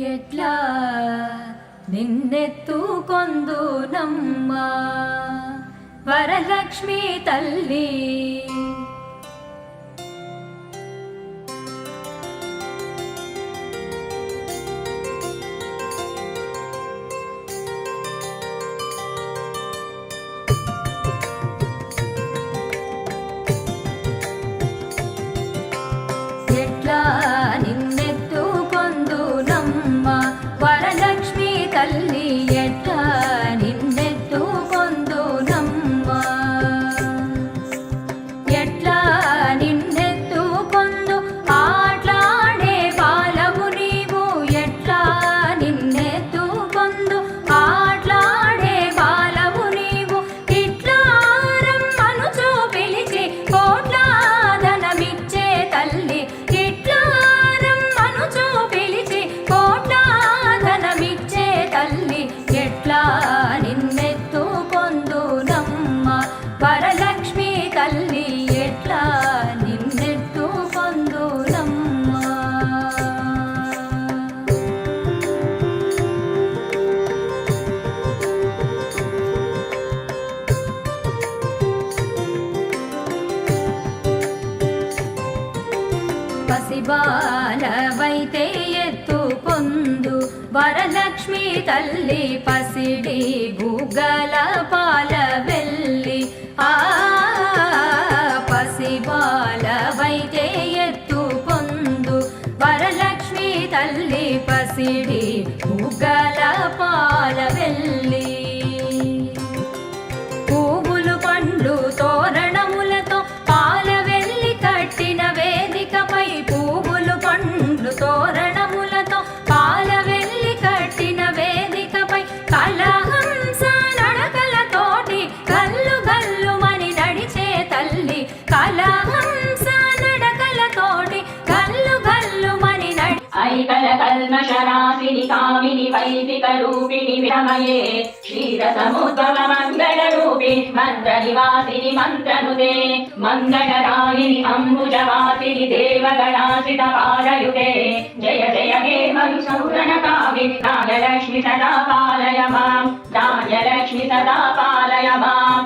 ఎట్లా నిన్నెత్తుకొందునమ్మా వరలక్ష్మి తల్లి ఎట్లా నిన్నెత్తుకొందునమ్మా వరలక్ష్మి తల్లి ఎట్లా నిన్నెత్తుకొందునమ్మా ఎట్లా నిన్నెత్తుకొందు ఆట్లాడే బాలవు నీవు ఎట్లా నిన్నెత్తుకొందు ఆట్లాడే బాలవు నీవు ఇట్లా రమ్మనుచు పిలిచి కోట్ల ధనమిచ్చే తల్లి ఇట్లా రమ్మనుచు పిలిచి కోట్ల ధనమిచ్చే తల్లి ఎట్లా నిన్నెత్తుకొందునమ్మా వరలక్ష్మి తల్లి ఎట్లా నిన్నెత్తుకొందునమ్మా పసిబాలవైతే ఎత్తుకొందు వరలక్ష్మి తల్లి పసిడి బుగ్గల పాల వెళ్ళి ఆ పసిబాలవైతే ఎత్తుకొందు వరలక్ష్మి తల్లి పసిడి బుగ్గల పాల వెళ్ళి పువ్వులు పండ్లు తోరణములతో పాల వెళ్ళి కట్టిన వేదికపై పువ్వులు పండ్లు తోరణములతో పాల వెళ్ళి కట్టిన వేదికపై కలహంస నడకలతోటి గల్లు గల్లుమని నడిచే తల్లి కలహంస నడకలతోటి గల్లు గల్లుమని నడి ఐకల కల్మషరాశిని కామిని వైదిక రూపిణి విరమయే క్షీర సముద్భవ మంగళ రూపి మంత్ర నివాసిని మంత్రనుదే మంగళరాయిని అంబుజవాసిని దేవగణాసిత పారయుతే జయ జయ హే మధుసూదన కామి నాగలక్ష్మి సదా పాలయ మాం నాగలక్ష్మి సదా పాలయ మాం